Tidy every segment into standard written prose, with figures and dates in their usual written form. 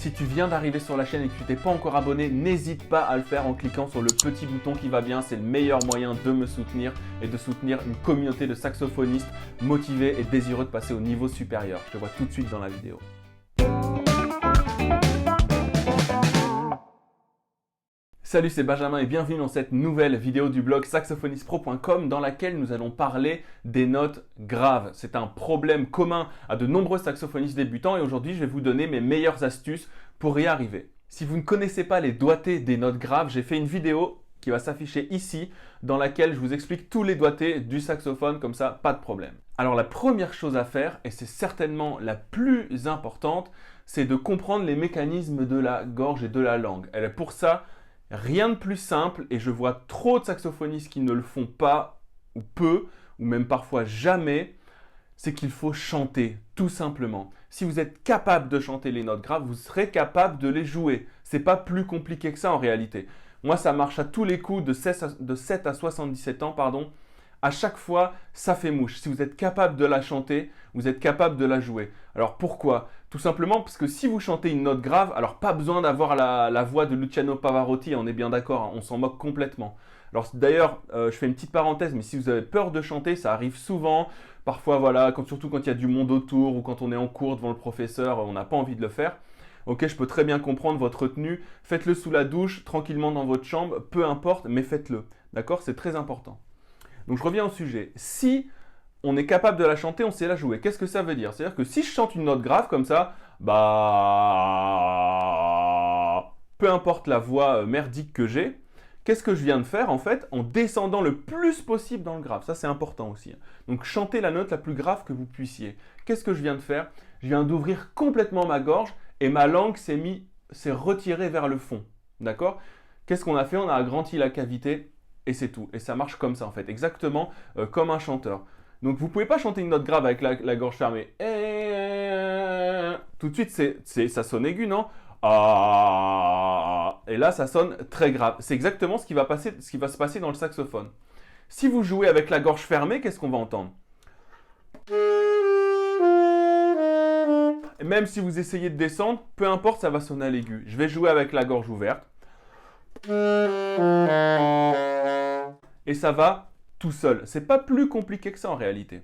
Si tu viens d'arriver sur la chaîne et que tu t'es pas encore abonné, n'hésite pas à le faire en cliquant sur le petit bouton qui va bien. C'est le meilleur moyen de me soutenir et de soutenir une communauté de saxophonistes motivés et désireux de passer au niveau supérieur. Je te vois tout de suite dans la vidéo. Salut, c'est Benjamin et bienvenue dans cette nouvelle vidéo du blog saxophonistpro.com dans laquelle nous allons parler des notes graves. C'est un problème commun à de nombreux saxophonistes débutants et aujourd'hui je vais vous donner mes meilleures astuces pour y arriver. Si vous ne connaissez pas les doigtés des notes graves, j'ai fait une vidéo qui va s'afficher ici dans laquelle je vous explique tous les doigtés du saxophone, comme ça pas de problème. Alors la première chose à faire, et c'est certainement la plus importante, c'est de comprendre les mécanismes de la gorge et de la langue. Et pour ça, rien de plus simple, et je vois trop de saxophonistes qui ne le font pas, ou peu, ou même parfois jamais, c'est qu'il faut chanter, tout simplement. Si vous êtes capable de chanter les notes graves, vous serez capable de les jouer. C'est pas plus compliqué que ça en réalité. Moi, ça marche à tous les coups de 7 à 77 ans, pardon. À chaque fois, ça fait mouche. Si vous êtes capable de la chanter, vous êtes capable de la jouer. Alors pourquoi? Tout simplement parce que si vous chantez une note grave, alors pas besoin d'avoir la voix de Luciano Pavarotti, on est bien d'accord, hein, on s'en moque complètement. Alors d'ailleurs, je fais une petite parenthèse, mais si vous avez peur de chanter, ça arrive souvent. Parfois, voilà, surtout quand il y a du monde autour ou quand on est en cours devant le professeur, on n'a pas envie de le faire. Ok, je peux très bien comprendre votre tenue. Faites-le sous la douche, tranquillement dans votre chambre, peu importe, mais faites-le. D'accord? C'est très important. Donc je reviens au sujet. Si on est capable de la chanter, on sait la jouer. Qu'est-ce que ça veut dire? C'est-à-dire que si je chante une note grave comme ça, peu importe la voix merdique que j'ai, qu'est-ce que je viens de faire en fait en descendant le plus possible dans le grave? Ça c'est important aussi. Donc chantez la note la plus grave que vous puissiez. Qu'est-ce que je viens de faire? Je viens d'ouvrir complètement ma gorge et ma langue s'est retirée vers le fond. D'accord? Qu'est-ce qu'on a fait? On a agrandi la cavité. Et c'est tout. Et ça marche comme ça en fait, exactement comme un chanteur. Donc vous ne pouvez pas chanter une note grave avec la gorge fermée. Tout de suite, ça sonne aigu, non? Et là, ça sonne très grave. C'est exactement ce qui va se passer dans le saxophone. Si vous jouez avec la gorge fermée, qu'est-ce qu'on va entendre? Et même si vous essayez de descendre, peu importe, ça va sonner à l'aigu. Je vais jouer avec la gorge ouverte. Et ça va tout seul. C'est pas plus compliqué que ça en réalité.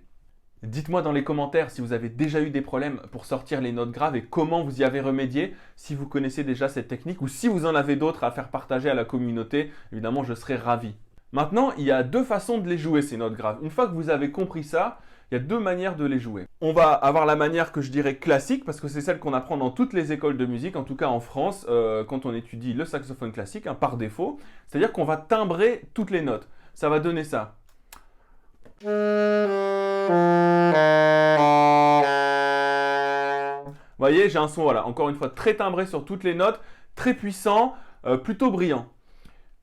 Dites-moi dans les commentaires si vous avez déjà eu des problèmes pour sortir les notes graves et comment vous y avez remédié, si vous connaissez déjà cette technique ou si vous en avez d'autres à faire partager à la communauté, évidemment je serai ravi. Maintenant, il y a deux façons de les jouer ces notes graves. Une fois que vous avez compris ça, il y a deux manières de les jouer. On va avoir la manière que je dirais classique, parce que c'est celle qu'on apprend dans toutes les écoles de musique, en tout cas en France, quand on étudie le saxophone classique, hein, par défaut. C'est-à-dire qu'on va timbrer toutes les notes. Ça va donner ça. Vous voyez, j'ai un son, voilà, encore une fois, très timbré sur toutes les notes, très puissant, plutôt brillant.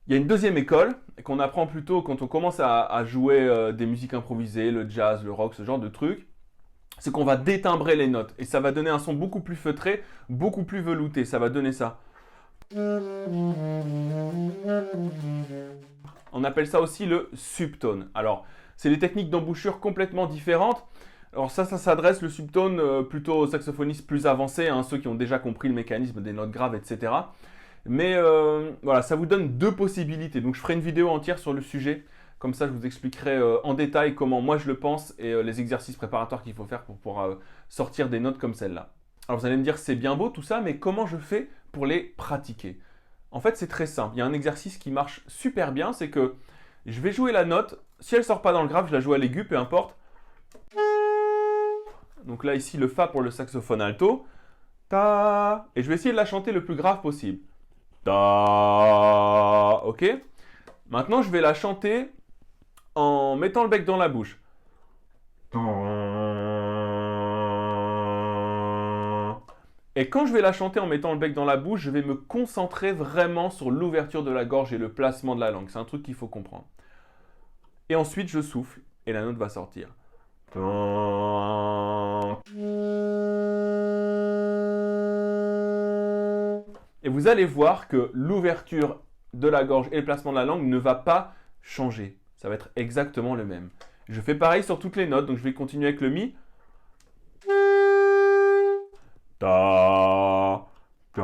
Il y a une deuxième école qu'on apprend plutôt quand on commence à jouer des musiques improvisées, le jazz, le rock, ce genre de trucs. C'est qu'on va détimbrer les notes et ça va donner un son beaucoup plus feutré, beaucoup plus velouté. Ça va donner ça. On appelle ça aussi le subtone. Alors, c'est des techniques d'embouchure complètement différentes. Alors ça s'adresse le subtone plutôt aux saxophonistes plus avancés, hein, ceux qui ont déjà compris le mécanisme des notes graves, etc. Mais voilà, ça vous donne deux possibilités. Donc je ferai une vidéo entière sur le sujet. Comme ça, je vous expliquerai en détail comment moi je le pense et les exercices préparatoires qu'il faut faire pour pouvoir sortir des notes comme celle-là. Alors vous allez me dire, c'est bien beau tout ça, mais comment je fais pour les pratiquer? En fait, c'est très simple. Il y a un exercice qui marche super bien, c'est que je vais jouer la note. Si elle ne sort pas dans le grave, je la joue à l'aigu, peu importe. Donc là, ici, le Fa pour le saxophone alto. Ta. Et je vais essayer de la chanter le plus grave possible. Ta. Ok. Maintenant, je vais la chanter en mettant le bec dans la bouche. Et quand je vais la chanter en mettant le bec dans la bouche, je vais me concentrer vraiment sur l'ouverture de la gorge et le placement de la langue. C'est un truc qu'il faut comprendre. Et ensuite, je souffle et la note va sortir. Et vous allez voir que l'ouverture de la gorge et le placement de la langue ne va pas changer. Ça va être exactement le même. Je fais pareil sur toutes les notes, donc je vais continuer avec le Mi. Ta, ta,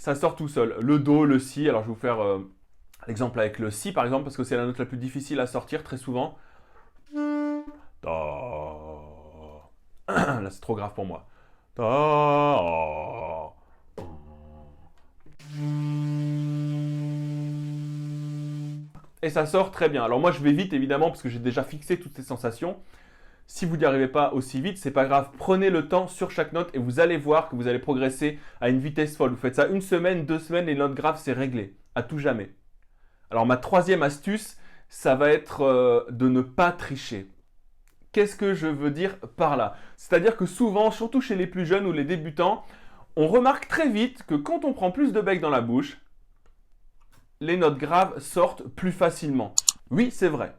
ça sort tout seul. Le Do, le Si, alors je vais vous faire l'exemple avec le Si par exemple, parce que c'est la note la plus difficile à sortir très souvent. Là c'est trop grave pour moi. Et ça sort très bien. Alors moi je vais vite évidemment parce que j'ai déjà fixé toutes ces sensations. Si vous n'y arrivez pas aussi vite, c'est pas grave. Prenez le temps sur chaque note et vous allez voir que vous allez progresser à une vitesse folle. Vous faites ça 1 semaine, 2 semaines, les notes graves c'est réglé. À tout jamais. Alors ma troisième astuce, ça va être de ne pas tricher. Qu'est-ce que je veux dire par là? C'est-à-dire que souvent, surtout chez les plus jeunes ou les débutants, on remarque très vite que quand on prend plus de bec dans la bouche, les notes graves sortent plus facilement. Oui, c'est vrai.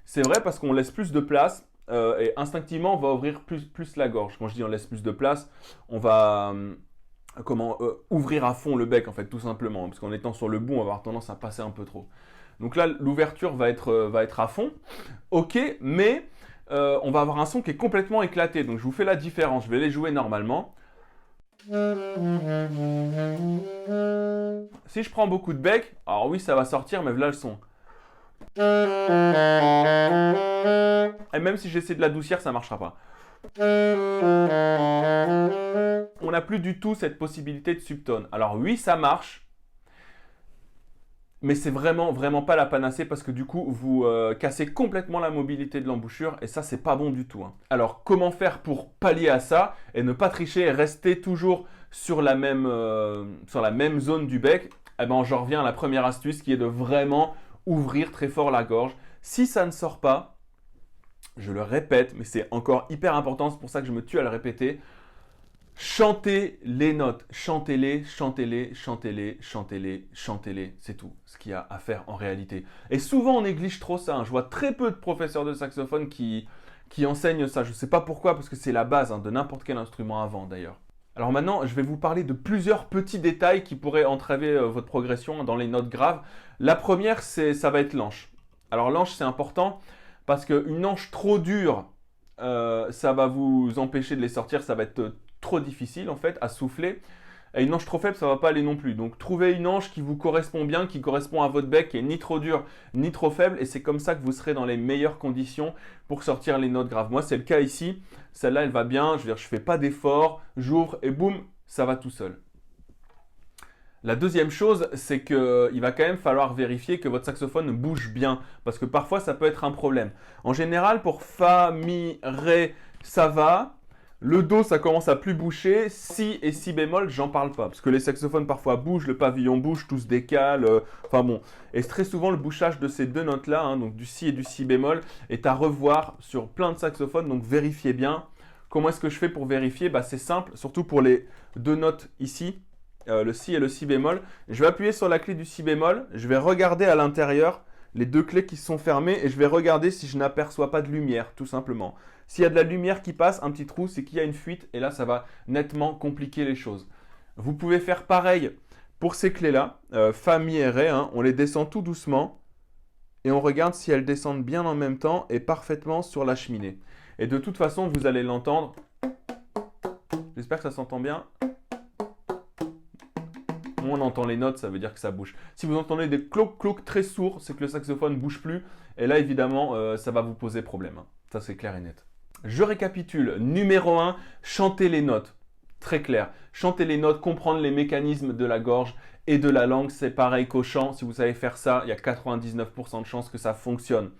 C'est vrai parce qu'on laisse plus de place et instinctivement, on va ouvrir plus la gorge. Quand je dis on laisse plus de place, on va ouvrir à fond le bec, en fait, tout simplement. Parce qu'en étant sur le bout, on va avoir tendance à passer un peu trop. Donc là, l'ouverture va être à fond. Ok, mais on va avoir un son qui est complètement éclaté. Donc je vous fais la différence. Je vais les jouer normalement. Si je prends beaucoup de bec, alors oui, ça va sortir, mais là le son. Et même si j'essaie de l'adoucir, ça ne marchera pas. On n'a plus du tout cette possibilité de subtone. Alors oui, ça marche, mais c'est vraiment pas la panacée parce que du coup, vous cassez complètement la mobilité de l'embouchure et ça, c'est pas bon du tout. Alors, comment faire pour pallier à ça et ne pas tricher et rester toujours sur la même zone du bec? Eh ben, j'en reviens à la première astuce qui est de vraiment ouvrir très fort la gorge. Si ça ne sort pas, je le répète, mais c'est encore hyper important, c'est pour ça que je me tue à le répéter. Chantez les notes, chantez-les, chantez-les, chantez-les, chantez-les, chantez-les, c'est tout ce qu'il y a à faire en réalité. Et souvent on néglige trop ça, je vois très peu de professeurs de saxophone qui enseignent ça, je ne sais pas pourquoi, parce que c'est la base de n'importe quel instrument avant d'ailleurs. Alors maintenant, je vais vous parler de plusieurs petits détails qui pourraient entraver votre progression dans les notes graves. La première, ça va être l'anche. Alors l'anche, c'est important parce qu'une anche trop dure, ça va vous empêcher de les sortir, ça va être trop difficile en fait à souffler. Et une anche trop faible, ça ne va pas aller non plus. Donc trouvez une anche qui vous correspond bien, qui correspond à votre bec, qui est ni trop dure ni trop faible. Et c'est comme ça que vous serez dans les meilleures conditions pour sortir les notes graves. Moi, c'est le cas ici. Celle-là, elle va bien. Je veux dire, je ne fais pas d'effort. J'ouvre et boum, ça va tout seul. La deuxième chose, c'est qu'il va quand même falloir vérifier que votre saxophone bouge bien. Parce que parfois, ça peut être un problème. En général, pour Fa, Mi, Ré, ça va. Le Do, ça commence à plus boucher. Si et Si bémol, j'en parle pas. Parce que les saxophones parfois bougent, le pavillon bouge, tout se décale. Enfin bon. Et très souvent, le bouchage de ces deux notes-là, donc du Si et du Si bémol, est à revoir sur plein de saxophones. Donc vérifiez bien. Comment est-ce que je fais pour vérifier? C'est simple, surtout pour les deux notes ici, le Si et le Si bémol. Je vais appuyer sur la clé du Si bémol. Je vais regarder à l'intérieur les deux clés qui sont fermées et je vais regarder si je n'aperçois pas de lumière, tout simplement. S'il y a de la lumière qui passe, un petit trou, c'est qu'il y a une fuite et là, ça va nettement compliquer les choses. Vous pouvez faire pareil pour ces clés-là, Fa, Mi et Ré. On les descend tout doucement et on regarde si elles descendent bien en même temps et parfaitement sur la cheminée. Et de toute façon, vous allez l'entendre. J'espère que ça s'entend bien. On entend les notes, ça veut dire que ça bouge. Si vous entendez des cloc-cloc très sourds, c'est que le saxophone ne bouge plus. Et là, évidemment, ça va vous poser problème. Ça, c'est clair et net. Je récapitule. Numéro 1, chantez les notes. Très clair. Chanter les notes, comprendre les mécanismes de la gorge et de la langue. C'est pareil qu'au chant. Si vous savez faire ça, il y a 99% de chances que ça fonctionne.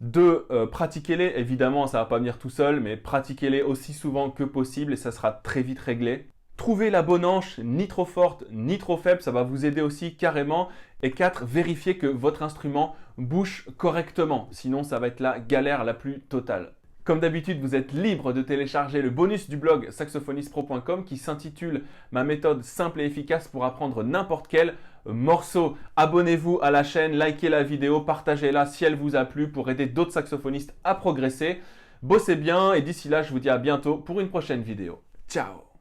2, pratiquez-les. Évidemment, ça ne va pas venir tout seul, mais pratiquez-les aussi souvent que possible et ça sera très vite réglé. Trouvez la bonne hanche, ni trop forte, ni trop faible, ça va vous aider aussi carrément. Et 4, vérifiez que votre instrument bouge correctement, sinon ça va être la galère la plus totale. Comme d'habitude, vous êtes libre de télécharger le bonus du blog saxophonistpro.com qui s'intitule « Ma méthode simple et efficace pour apprendre n'importe quel morceau ». Abonnez-vous à la chaîne, likez la vidéo, partagez-la si elle vous a plu pour aider d'autres saxophonistes à progresser. Bossez bien et d'ici là, je vous dis à bientôt pour une prochaine vidéo. Ciao!